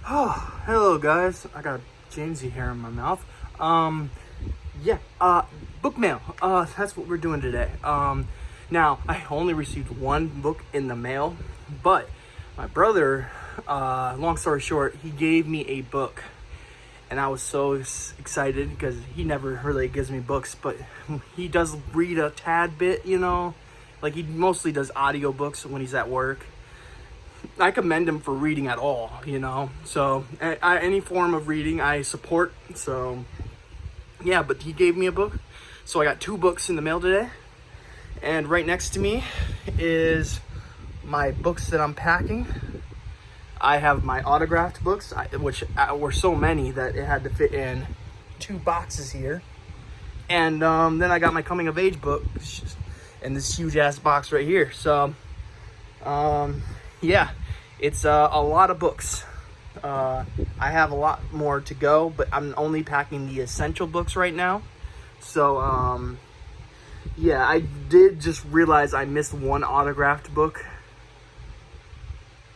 Oh, hello guys. I got Jamesy hair in my mouth. Yeah, book mail. That's what we're doing today. Now I only received one book in the mail, but my brother, long story short, he gave me a book, and I was so excited because he never really gives me books, but he does read a tad bit, like he mostly does audiobooks when he's at work. I commend him for reading at all. So any form of reading I support. So yeah, but he gave me a book. So I got two books in the mail today. And right next to me is my books that I'm packing. I have my autographed books, which were so many that it had to fit in two boxes here. And then I got my coming of age book in this huge ass box right here. So yeah, it's a lot of books. I have a lot more to go, but I'm only packing the essential books right now. So yeah, I did just realize I missed one autographed book,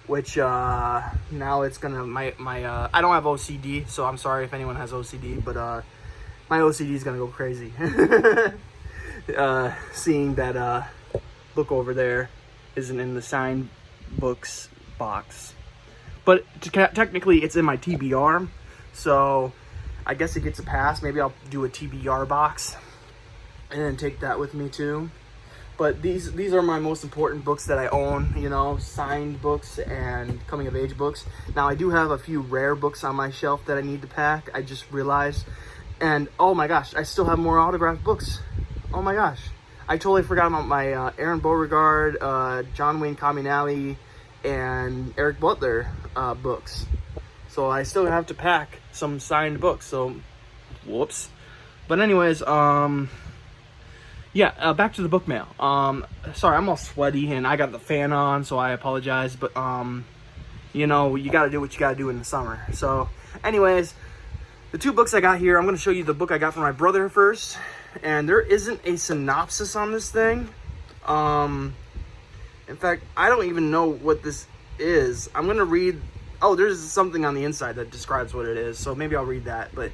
which now it's gonna my I don't have OCD, so I'm sorry if anyone has OCD, but my OCD is gonna go crazy seeing that book over there isn't in the signed books box, but technically it's in my TBR, so I guess it gets a pass. Maybe I'll do a TBR box and then take that with me too. But these are my most important books that I own, signed books and coming of age books. Now I do have a few rare books on my shelf that I need to pack, I just realized. And oh my gosh, I still have more autographed books. Oh my gosh, I totally forgot about my Aaron Beauregard, John Wayne Caminelli, and Eric Butler books. So I still have to pack some signed books, so whoops. But anyways, yeah, back to the book mail. Sorry, I'm all sweaty and I got the fan on, so I apologize. But, you gotta do what you gotta do in the summer. So, anyways, the two books I got here, I'm gonna show you the book I got from my brother first. And there isn't a synopsis on this thing. In fact, I don't even know what this is. I'm gonna read, there's something on the inside that describes what it is, so maybe I'll read that. But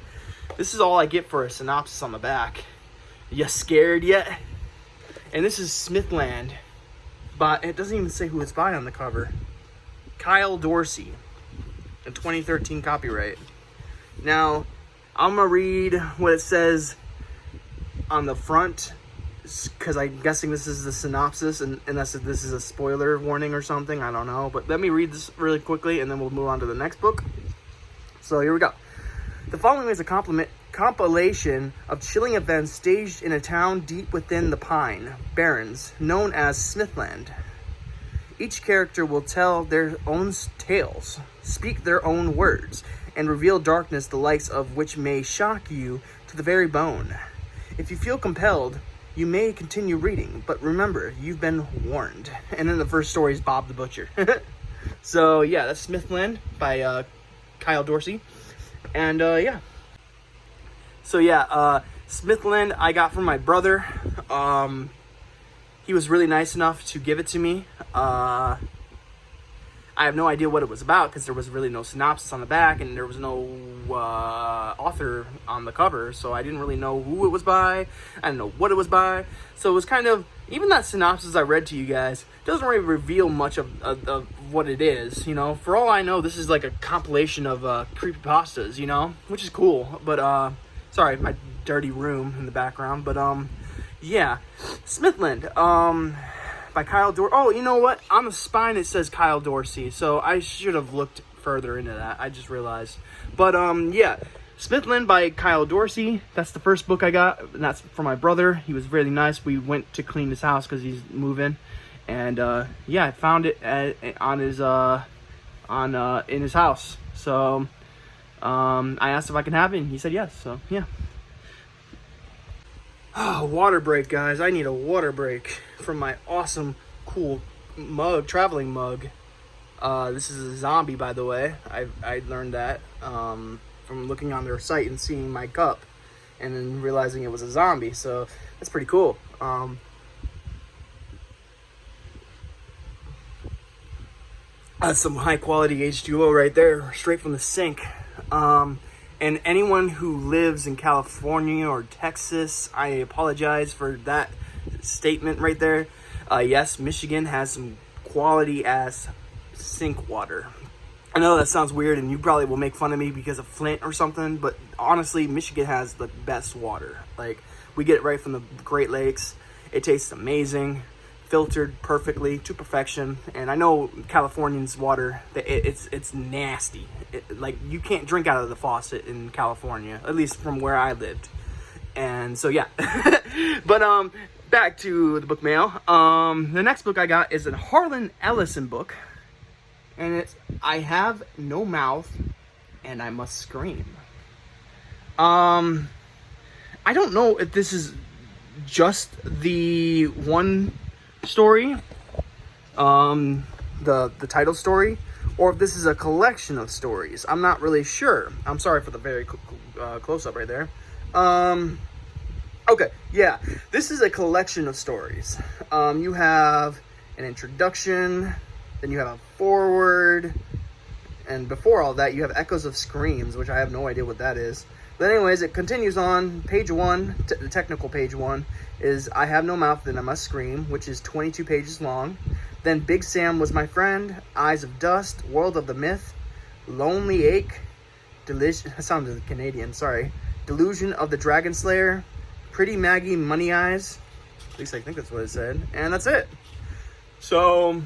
this is all I get for a synopsis on the back. You scared yet? And this is Smithland, but it doesn't even say who it's by on the cover. Kyle Dorsey, a 2013 copyright. Now, I'm gonna read what it says on the front, because I'm guessing this is the synopsis, and unless this is a spoiler warning or something, I don't know. But let me read this really quickly, and then we'll move on to the next book. So here we go. The following is a compilation of chilling events staged in a town deep within the Pine Barrens, known as Smithland. Each character will tell their own tales, speak their own words, and reveal darkness the likes of which may shock you to the very bone. If you feel compelled, you may continue reading, but remember, you've been warned. And then the first story is Bob the Butcher. So yeah, that's Smithland by Kyle Dorsey. And yeah. So yeah, Smithland I got from my brother. He was really nice enough to give it to me. I have no idea what it was about because there was really no synopsis on the back and there was no author on the cover, so I didn't really know who it was by. I didn't know what it was by. So it was kind of, even that synopsis I read to you guys doesn't really reveal much of what it is. For all I know, this is like a compilation of creepypastas, which is cool. But sorry, my dirty room in the background. But yeah, Smithland. By Kyle Dorsey. Oh, you know what? On the spine it says Kyle Dorsey, so I should have looked further into that. I just realized. But yeah, Smithland by Kyle Dorsey. That's the first book I got, and that's for my brother. He was really nice. We went to clean his house because he's moving, and yeah, I found it on his in his house. So I asked if I can have it, and he said yes. So yeah. Oh, water break, guys. I need a water break from my awesome, cool mug, traveling mug. This is a zombie, by the way. I learned that from looking on their site and seeing my cup and then realizing it was a zombie. So that's pretty cool. That's some high quality H2O right there, straight from the sink. And anyone who lives in California or Texas, I apologize for that statement right there. Yes, Michigan has some quality ass sink water. I know that sounds weird and you probably will make fun of me because of Flint or something, but honestly, Michigan has the best water. Like, we get it right from the Great Lakes. It tastes amazing, filtered perfectly to perfection. And I know Californians' water, it's nasty. Like, you can't drink out of the faucet in California, at least from where I lived. And so yeah. But back to the book mail. The next book I got is a Harlan Ellison book. And it's I Have No Mouth and I Must Scream. I don't know if this is just the one story, the title story, or if this is a collection of stories. I'm not really sure. I'm sorry for the very close up right there. Okay, yeah, this is a collection of stories. You have an introduction, then you have a forward, and before all that, you have Echoes of Screams, which I have no idea what that is. But anyways, it continues on. Page 1, the technical page 1, is I Have No Mouth, Then I Must Scream, which is 22 pages long. Then Big Sam Was My Friend, Eyes of Dust, World of the Myth, Lonely Ache, that sounded Canadian, sorry. Delusion of the Dragon Slayer, Pretty Maggie Money Eyes, at least I think that's what it said, and that's it. So,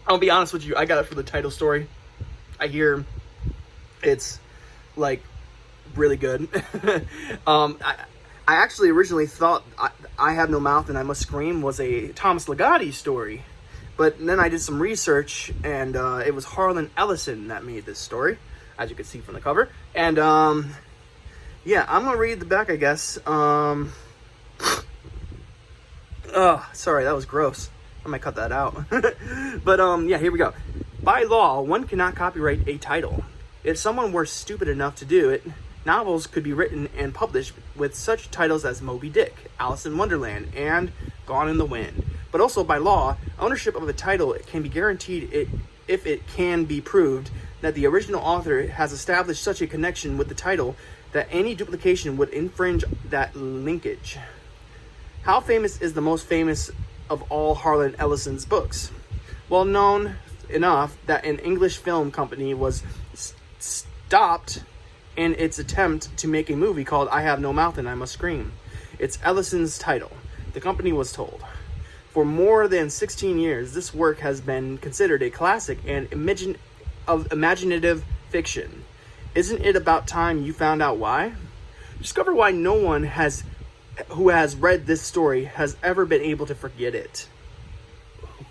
I'll be honest with you, I got it for the title story. I hear it's, like, really good. I actually originally thought I Have No Mouth and I Must Scream was a Thomas Ligotti story. But then I did some research, and it was Harlan Ellison that made this story, as you can see from the cover. And, yeah, I'm going to read the back, I guess. Oh, sorry, that was gross. I might cut that out. But, yeah, here we go. By law, one cannot copyright a title. If someone were stupid enough to do it, novels could be written and published with such titles as Moby Dick, Alice in Wonderland, and Gone in the Wind. But also by law, ownership of a title can be guaranteed if it can be proved that the original author has established such a connection with the title that any duplication would infringe that linkage. How famous is the most famous of all Harlan Ellison's books? Well known enough that an English film company was stopped in its attempt to make a movie called I Have No Mouth and I Must Scream. It's Ellison's title, the company was told. For more than 16 years, this work has been considered a classic and imaginative fiction. Isn't it about time you found out why? Discover why no one who has read this story has ever been able to forget it.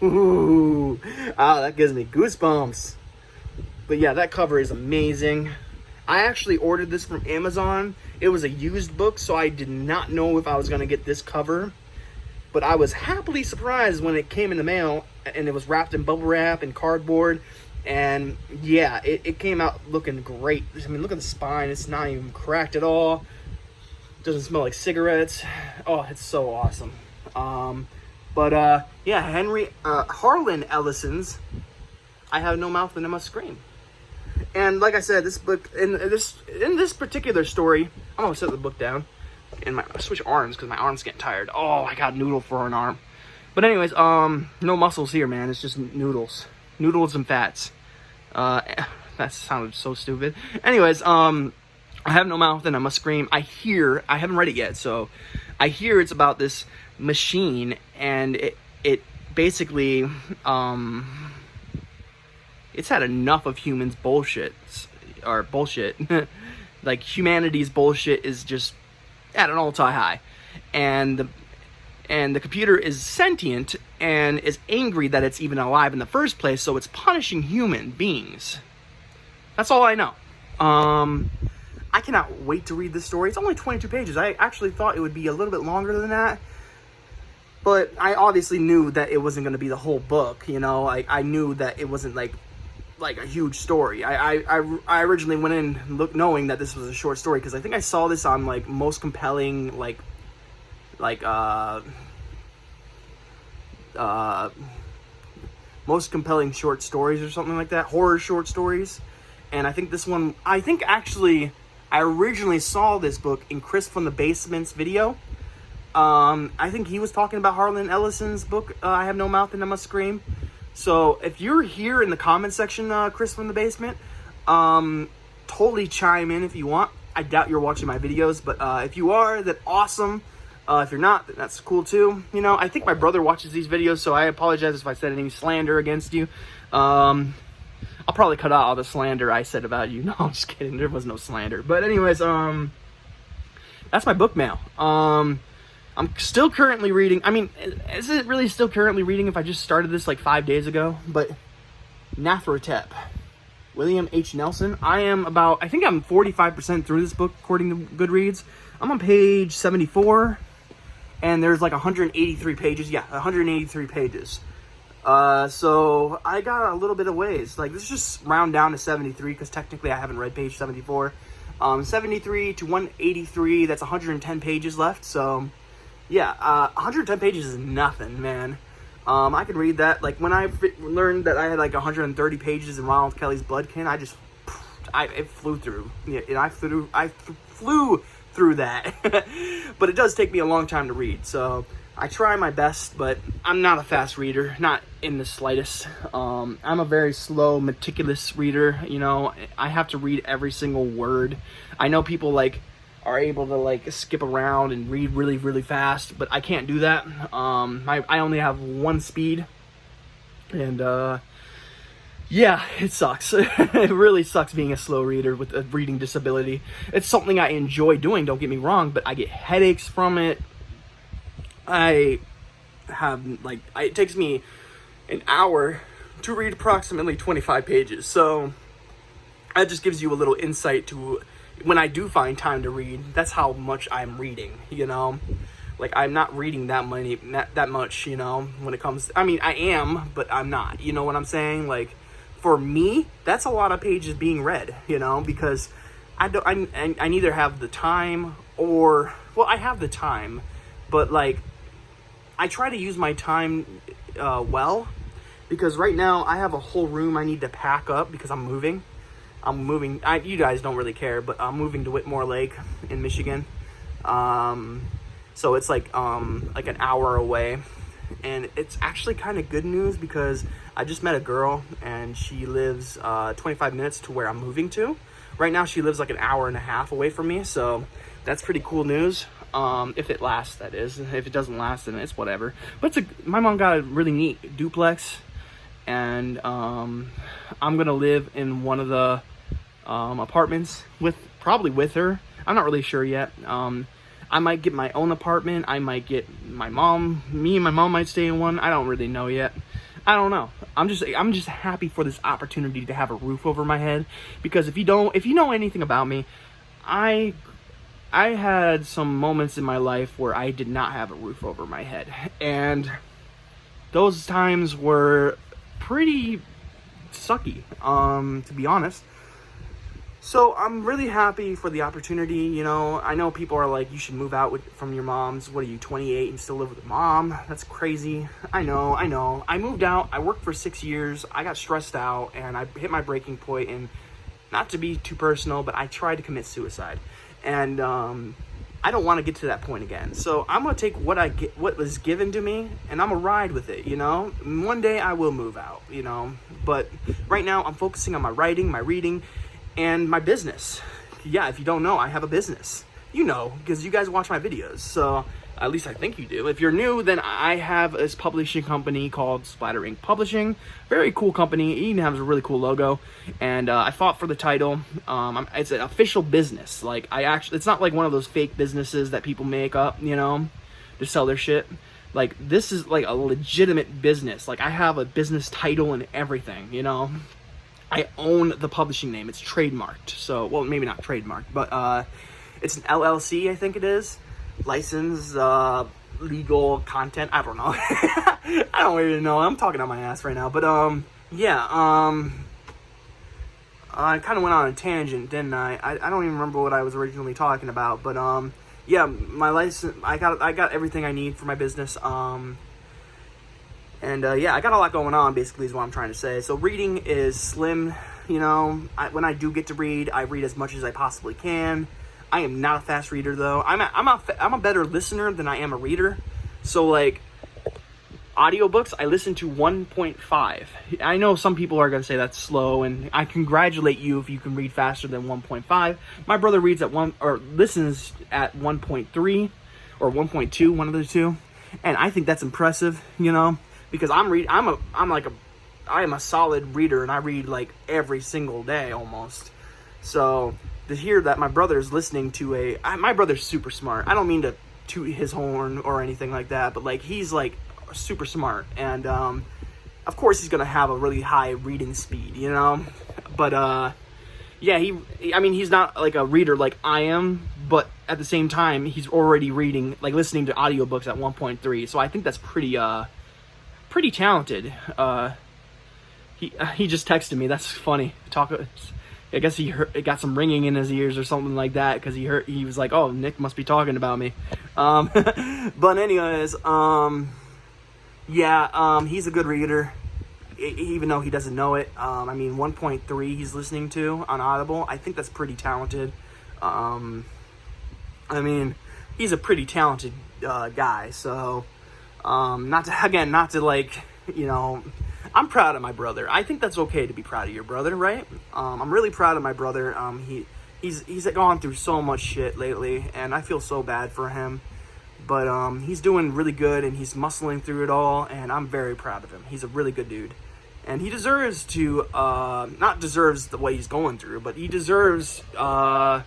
Ooh, that gives me goosebumps. But yeah, that cover is amazing. I actually ordered this from Amazon. It was a used book, so I did not know if I was going to get this cover. But I was happily surprised when it came in the mail, and it was wrapped in bubble wrap and cardboard. And yeah, it came out looking great. I mean, look at the spine. It's not even cracked at all. Doesn't smell like cigarettes. Oh, it's so awesome. Yeah, Harlan Ellison's I Have No Mouth and I Must Scream. And like I said, this book, in this particular story, I'm gonna set the book down and switch arms because my arm's getting tired. Oh, I got noodle for an arm. But anyways, no muscles here, man. It's just noodles and fats. That sounded so stupid. Anyways, I Have No Mouth and I Must Scream. I haven't read it yet, so I hear it's about this machine, and it basically it's had enough of humans' bullshit. Like, humanity's bullshit is just at an all-time high. And the computer is sentient and is angry that it's even alive in the first place, so it's punishing human beings. That's all I know. I cannot wait to read this story. It's only 22 pages. I actually thought it would be a little bit longer than that. But I obviously knew that it wasn't going to be the whole book, you know? I knew that it wasn't like a huge story. I originally went in knowing that this was a short story because I think I saw this on like Most Compelling most compelling short stories or something like that, horror short stories. And I think this one, I think actually I originally saw this book in Chris from the Basement's video. I think he was talking about Harlan Ellison's book, I Have No Mouth and I Must Scream. So if you're here in the comment section, Chris from the Basement, totally chime in if you want. I doubt you're watching my videos, but if you are, then awesome. If you're not, then that's cool too. You know, I think my brother watches these videos, so I apologize if I said any slander against you. I'll probably cut out all the slander I said about you. No, I'm just kidding. There was no slander. But anyways, that's my book mail. I'm still currently reading. I mean, is it really still currently reading if I just started this like 5 days ago? But Nathratep, William H. Nelson. I think I'm 45% through this book according to Goodreads. I'm on page 74, and there's like 183 pages. Yeah, 183 pages. So I got a little bit of ways. Like, let's just round down to 73, because technically I haven't read page 74. 73 to 183, that's 110 pages left. So yeah, 110 pages is nothing, man. I could read that. Like, when I learned that I had like 130 pages in Ronald Kelly's Bloodkin, it flew through. Yeah, and I flew through that. But it does take me a long time to read, so I try my best, but I'm not a fast reader, not in the slightest. I'm a very slow, meticulous reader. You know, I have to read every single word. I know people like are able to like skip around and read really, really fast, but I can't do that. I only have one speed, and yeah, it sucks. It really sucks being a slow reader with a reading disability. It's something I enjoy doing, don't get me wrong, but I get headaches from it. It takes me an hour to read approximately 25 pages. So that just gives you a little insight to when I do find time to read, that's how much I'm reading, you know? Like, I'm not reading that much, you know, when it comes, I mean, I am, but I'm not, you know what I'm saying? Like, for me, that's a lot of pages being read, you know, because I neither have the time or, well, I have the time, but like, I try to use my time well, because right now I have a whole room I need to pack up because I'm moving. You guys don't really care, but I'm moving to Whitmore Lake in Michigan. So it's like an hour away, and it's actually kind of good news because I just met a girl and she lives 25 minutes to where I'm moving to. Right now she lives like an hour and a half away from me, so that's pretty cool news. If it lasts, that is. If it doesn't last, then it's whatever. But my mom got a really neat duplex, and I'm gonna live in one of the apartments probably with her. I'm not really sure yet. I might get my own apartment. I might get me and my mom might stay in one. I don't really know yet. I don't know. I'm just happy for this opportunity to have a roof over my head, because if you know anything about me, I had some moments in my life where I did not have a roof over my head, and those times were pretty sucky, to be honest. So I'm really happy for the opportunity. You know, I know people are like, you should move out from your mom's. What are you, 28 and still live with your mom? That's crazy. I know. I moved out. I worked for 6 years. I got stressed out and I hit my breaking point, and not to be too personal, but I tried to commit suicide. And I don't want to get to that point again. So I'm going to take what was given to me, and I'm going to ride with it, you know? One day I will move out, you know? But right now I'm focusing on my writing, my reading, and my business. Yeah, if you don't know, I have a business. You know, because you guys watch my videos. So at least I think you do. If you're new, then I have this publishing company called Splatter Ink Publishing. Very cool company. It even has a really cool logo. And I fought for the title. It's an official business. Like, it's not like one of those fake businesses that people make up, you know, to sell their shit. Like, this is like a legitimate business. Like, I have a business title and everything, you know. I own the publishing name. It's trademarked. So, well, maybe not trademarked, but it's an LLC, I think it is. Licensed legal content. I don't know. I don't really know. I'm talking on my ass right now. But yeah. I kind of went on a tangent, didn't I? I don't even remember what I was originally talking about. But yeah, my license. I got everything I need for my business. And yeah, I got a lot going on, basically, is what I'm trying to say. So reading is slim, you know. When I do get to read, I read as much as I possibly can. I am not a fast reader, though. I'm a better listener than I am a reader. So, like, audiobooks, I listen to 1.5. I know some people are going to say that's slow, and I congratulate you if you can read faster than 1.5. My brother reads at listens at 1.3 or 1.2, one of the two. And I think that's impressive, you know, because I am a solid reader, and I read like every single day almost. So to hear that my brother's listening to my brother's super smart. I don't mean to toot his horn or anything like that, but like he's like super smart, and of course he's gonna have a really high reading speed, you know. But yeah, he's not like a reader like I am, but at the same time he's already reading, like listening to audiobooks at 1.3. So I think that's pretty talented. He just texted me. That's funny. I guess he got some ringing in his ears or something like that, because he was like, oh, Nick must be talking about me. But anyways, yeah, he's a good reader, even though he doesn't know it. I mean, 1.3 he's listening to on Audible. I think that's pretty talented. I mean, he's a pretty talented guy. So, not to like, you know, I'm proud of my brother. I think that's okay to be proud of your brother, right? I'm really proud of my brother. He's gone through so much shit lately, and I feel so bad for him. But he's doing really good, and he's muscling through it all, and I'm very proud of him. He's a really good dude. And he deserves to, not deserves the way he's going through, but he deserves, some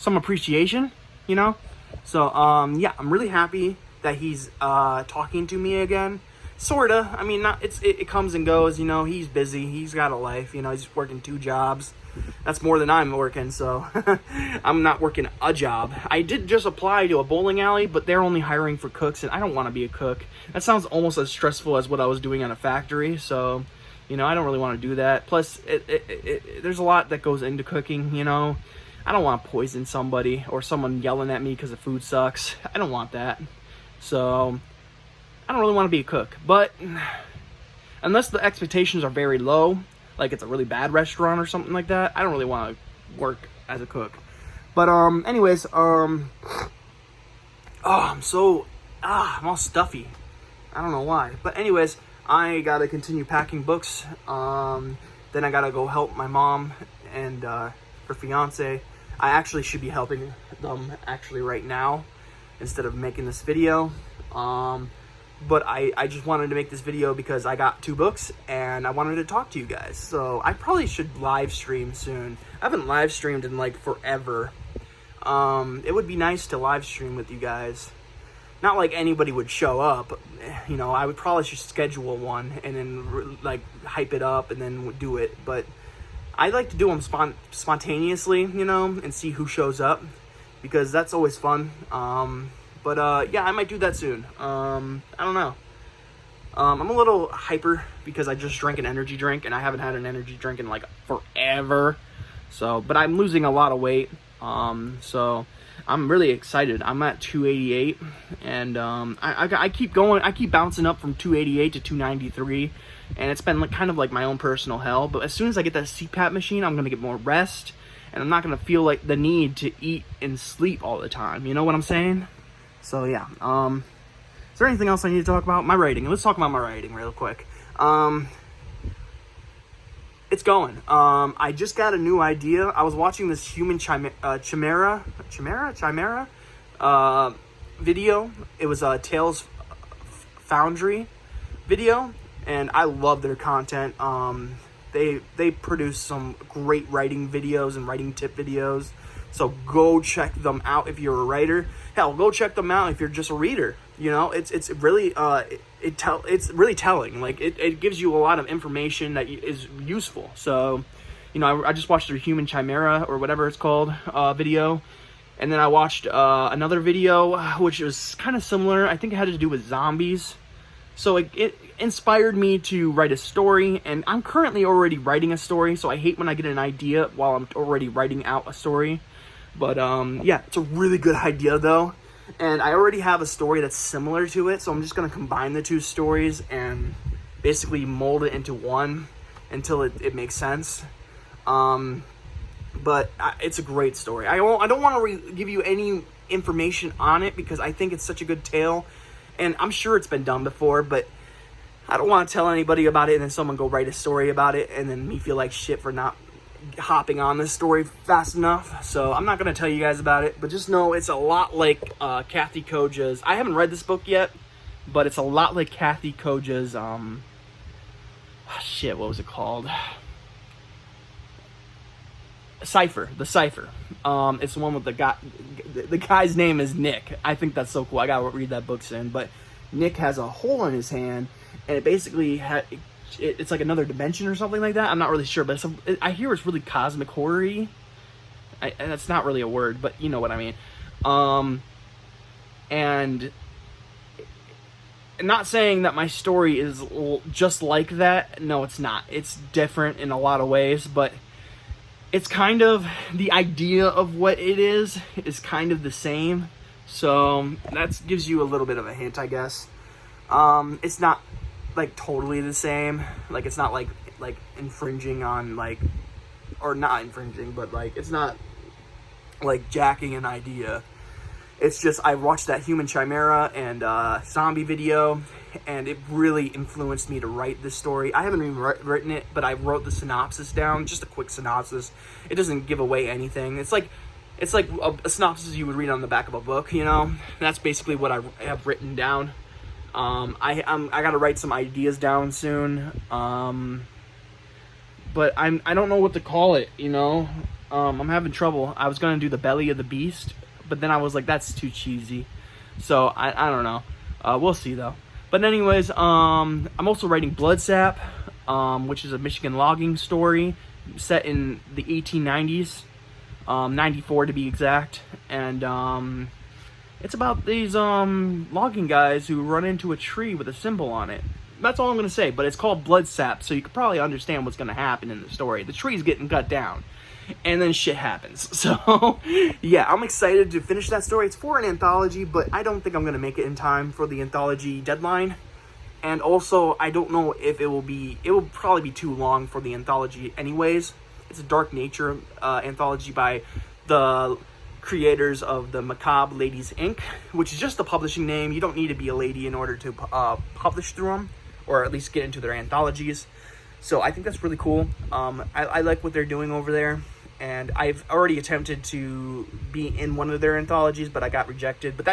appreciation, you know? So, yeah, I'm really happy that he's talking to me again. Sorta. I mean, it comes and goes, you know. He's busy. He's got a life, you know. He's working 2 jobs. That's more than I'm working, so I'm not working a job. I did just apply to a bowling alley, but they're only hiring for cooks, and I don't want to be a cook. That sounds almost as stressful as what I was doing at a factory, so, you know, I don't really want to do that. Plus, there's a lot that goes into cooking, you know. I don't want to poison somebody or someone yelling at me because the food sucks. I don't want that. So, I don't really want to be a cook. But, unless the expectations are very low, like it's a really bad restaurant or something like that, I don't really want to work as a cook. But, anyways, I'm all stuffy. I don't know why. But anyways, I gotta continue packing books. Then I gotta go help my mom and, her fiance. I actually should be helping them actually right now instead of making this video. But I just wanted to make this video because I got 2 books and I wanted to talk to you guys. So I probably should live stream soon. I haven't live streamed in like forever. It would be nice to live stream with you guys. Not like anybody would show up, you know. I would probably just schedule one and then like hype it up and then do it. But I like to do them spontaneously, you know, and see who shows up, because that's always fun. But yeah, I might do that soon. I don't know. I'm a little hyper because I just drank an energy drink, and I haven't had an energy drink in like forever. So, but I'm losing a lot of weight. So I'm really excited. I'm at 288, and I keep going. I keep bouncing up from 288 to 293, and it's been like kind of like my own personal hell. But as soon as I get that CPAP machine, I'm gonna get more rest, and I'm not gonna feel like the need to eat and sleep all the time. You know what I'm saying? So yeah. Is there anything else I need to talk about? My writing. Let's talk about my writing real quick. It's going. I just got a new idea. I was watching this Human Chimera video. It was a Tales Foundry video, and I love their content. They produce some great writing videos and writing tip videos. So go check them out if you're a writer. Hell, go check them out if you're just a reader. You know, it's really it's really telling. Like it gives you a lot of information that is useful. So, you know, I just watched their Human Chimera or whatever it's called video, and then I watched another video which was kind of similar. I think it had to do with zombies. So it inspired me to write a story, and I'm currently already writing a story. So I hate when I get an idea while I'm already writing out a story. But yeah, it's a really good idea though. And I already have a story that's similar to it, so I'm just going to combine the two stories and basically mold it into one until it makes sense. But it's a great story. I don't want to give you any information on it because I think it's such a good tale, and I'm sure it's been done before, but I don't want to tell anybody about it and then someone go write a story about it and then me feel like shit for not hopping on this story fast enough. So I'm not going to tell you guys about it, but just know it's a lot like Kathy Koja's. I haven't read this book yet, but it's a lot like Kathy Koja's what was it called? Cypher. The Cypher. It's the one with the guy. The guy's name is Nick. I think that's so cool. I gotta read that book soon. But Nick has a hole in his hand, and it basically it's like another dimension or something like that. I'm not really sure, but I hear it's really cosmic horror-y. That's not really a word, but you know what I mean. And not saying that my story is just like that. No, it's not. It's different in a lot of ways, but it's kind of the idea of what it is kind of the same. So that gives you a little bit of a hint, I guess. It's not like totally the same. Like it's not like infringing on or not infringing, but it's not like jacking an idea. It's just I watched that Human Chimera and zombie video, and it really influenced me to write this story. I haven't even written it, but I wrote the synopsis down, just a quick synopsis. It doesn't give away anything. It's like a synopsis you would read on the back of a book, you know? That's basically what I have written down. I got to write some ideas down soon, but I don't know what to call it, you know? I'm having trouble. I was going to do The Belly of the Beast, but then I was like, that's too cheesy. So I don't know. We'll see though. But anyways, I'm also writing Bloodsap, which is a Michigan logging story set in the 1890s, 94 to be exact. And it's about these logging guys who run into a tree with a symbol on it. That's all I'm going to say, but it's called Bloodsap, so you can probably understand what's going to happen in the story. The tree's getting cut down, and then shit happens. So, yeah, I'm excited to finish that story. It's for an anthology, but I don't think I'm going to make it in time for the anthology deadline. And also, I don't know if it will probably be too long for the anthology anyways. It's a Dark Nature anthology by the creators of the Macabre Ladies Inc., which is just a publishing name. You don't need to be a lady in order to publish through them, or at least get into their anthologies. So I think that's really cool. I like what they're doing over there, and I've already attempted to be in one of their anthologies, but I got rejected. But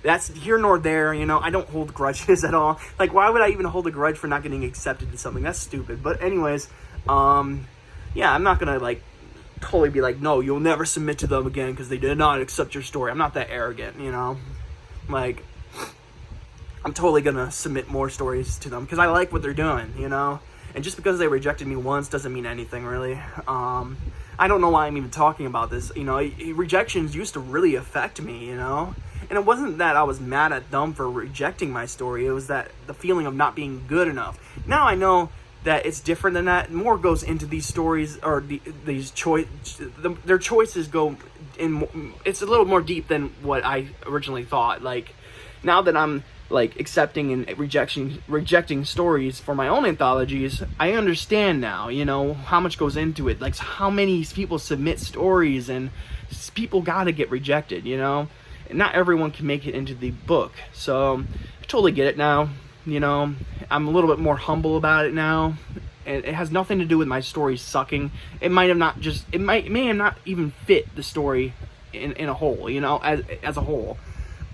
that's here nor there, you know. I don't hold grudges at all. Like, why would I even hold a grudge for not getting accepted to something? That's stupid. But anyways, yeah, I'm not gonna totally be like, no, you'll never submit to them again because they did not accept your story. I'm not that arrogant, you know. Like, I'm totally gonna submit more stories to them because I like what they're doing, you know. And just because they rejected me once doesn't mean anything, really. I don't know why I'm even talking about this. You know, rejections used to really affect me, you know. And it wasn't that I was mad at them for rejecting my story. It was that the feeling of not being good enough. Now I know that it's different than that. More goes into these stories, or their choices go in. It's a little more deep than what I originally thought. Like, now that I'm accepting and rejecting stories for my own anthologies, I understand now, you know, how much goes into it. Like, how many people submit stories, and people gotta get rejected, you know. And not everyone can make it into the book. So I totally get it now. You know, I'm a little bit more humble about it now, and it has nothing to do with my story sucking. It may have not even fit the story in a whole, you know, as a whole.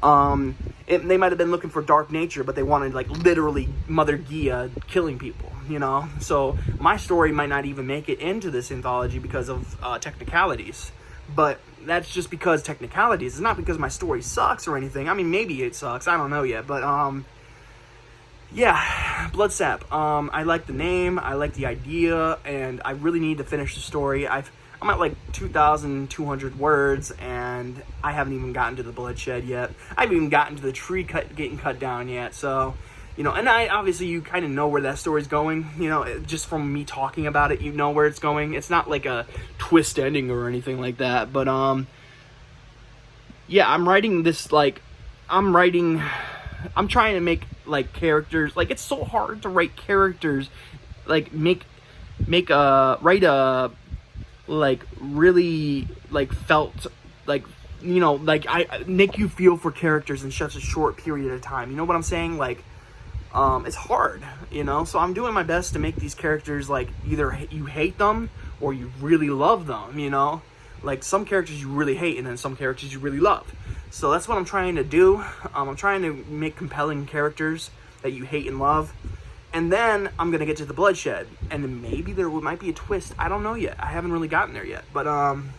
They might have been looking for Dark Nature, but they wanted literally Mother Gia killing people, you know. So my story might not even make it into this anthology because of technicalities. But that's just because technicalities. It's not because my story sucks or anything. I mean, maybe it sucks. I don't know yet, but yeah, Bloodsap. I like the name, I like the idea, and I really need to finish the story. I'm at 2,200 words, and I haven't even gotten to the bloodshed yet. I haven't even gotten to the tree getting cut down yet. So, you know, and obviously you kind of know where that story's going. You know, just from me talking about it, you know where it's going. It's not like a twist ending or anything like that. But yeah, I'm writing this I'm writing, I'm trying to make like characters, like it's so hard to write characters, like write a like really like felt like, you know, like I make you feel for characters in such a short period of time. You know what I'm saying? Like it's hard, you know. So I'm doing my best to make these characters like either you hate them or you really love them, you know. Like some characters you really hate and then some characters you really love. So that's what I'm trying to do. I'm trying to make compelling characters that you hate and love. And then I'm going to get to the bloodshed. And then maybe there might be a twist. I don't know yet. I haven't really gotten there yet. But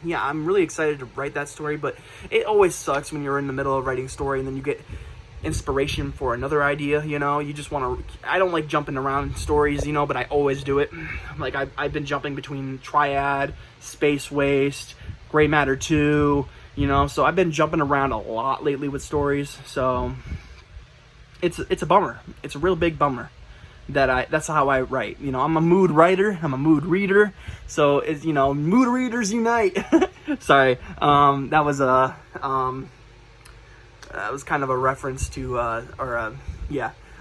yeah, I'm really excited to write that story. But it always sucks when you're in the middle of writing a story and then you get inspiration for another idea, you know. You just want to... I don't like jumping around stories, you know, but I always do it. Like, I've been jumping between Triad, Space Waste, Gray Matter 2, you know. So I've been jumping around a lot lately with stories. So it's a bummer. It's a real big bummer. That's how I write. You know, I'm a mood writer, I'm a mood reader. So it's, you know, mood readers unite. Sorry. That was kind of a reference to a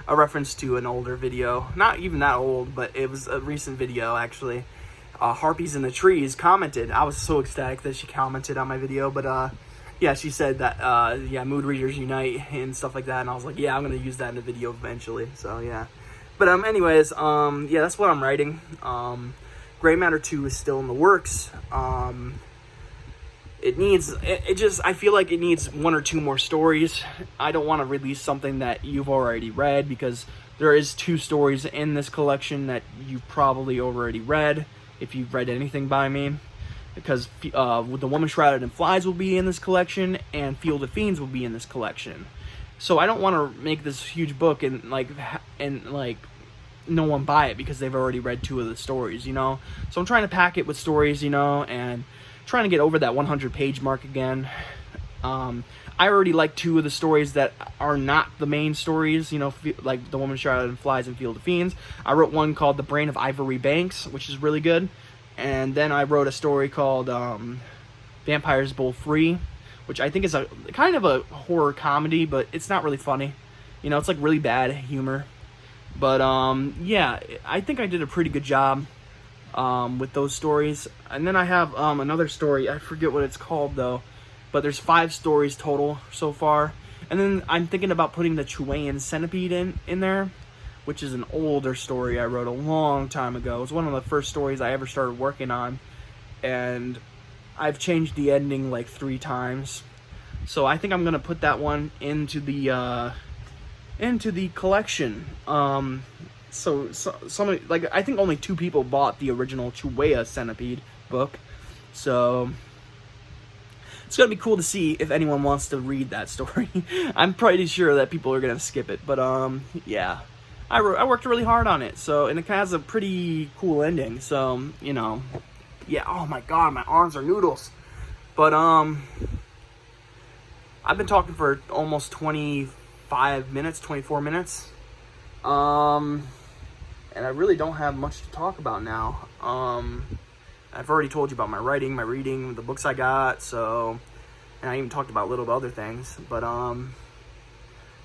reference to an older video. Not even that old, but it was a recent video actually. Harpies in the Trees commented. I was so ecstatic that she commented on my video, but yeah, she said that yeah, mood readers unite and stuff like that, and I was like, yeah, I'm gonna use that in the video eventually. So yeah. But anyways, yeah, that's what I'm writing. Gray Matter 2 is still in the works. I feel like it needs 1 or 2 more stories. I don't want to release something that you've already read, because there is 2 stories in this collection that you've probably already read, if you've read anything by me. Because The Woman Shrouded in Flies will be in this collection, and Field of Fiends will be in this collection. So I don't want to make this huge book and no one buy it because they've already read 2 of the stories, you know. So I'm trying to pack it with stories, you know, and trying to get over that 100-page mark again. I already like 2 of the stories that are not the main stories, you know, like The Woman Shrouded in Flies and Field of Fiends. I wrote one called The Brain of Ivory Banks, which is really good. And then I wrote a story called Vampires Bowl Free, which I think is a kind of a horror comedy, but it's not really funny. You know, it's like really bad humor. But yeah, I think I did a pretty good job with those stories. And then I have another story. I forget what it's called though, but there's 5 stories total so far. And then I'm thinking about putting the Chilean Centipede in there, which is an older story I wrote a long time ago. It was one of the first stories I ever started working on, and I've changed the ending like 3 times. So I think I'm gonna put that one into the collection. So somebody, like, I think only 2 people bought the original Chilean Centipede book. So it's gonna be cool to see if anyone wants to read that story. I'm pretty sure that people are gonna skip it, but yeah. I worked really hard on it, so, and it has a pretty cool ending, so, you know, yeah. Oh my god, my arms are noodles. But I've been talking for almost 25 minutes, 24 minutes, and I really don't have much to talk about now. I've already told you about my writing, my reading, the books I got, so, and I even talked about little other things, but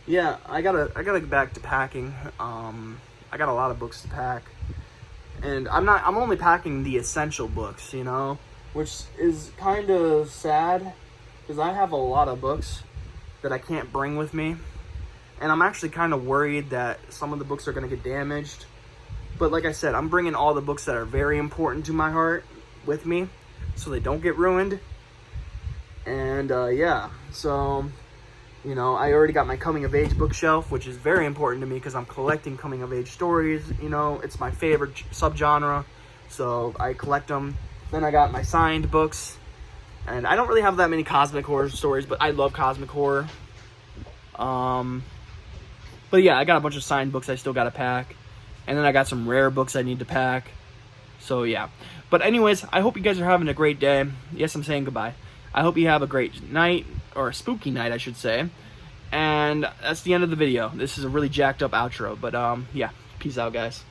yeah, I gotta get back to packing. I got a lot of books to pack, and I'm only packing the essential books, you know, which is kind of sad, because I have a lot of books that I can't bring with me, and I'm actually kind of worried that some of the books are gonna get damaged. But like I said, I'm bringing all the books that are very important to my heart with me, so they don't get ruined. And yeah, so, you know, I already got my coming-of-age bookshelf, which is very important to me because I'm collecting coming-of-age stories. You know, it's my favorite subgenre, so I collect them. Then I got my signed books, and I don't really have that many cosmic horror stories, but I love cosmic horror. But yeah, I got a bunch of signed books I still got to pack, and then I got some rare books I need to pack. So yeah. But anyways, I hope you guys are having a great day. Yes, I'm saying goodbye. I hope you have a great night, or a spooky night, I should say. And that's the end of the video. This is a really jacked up outro, but yeah, peace out, guys.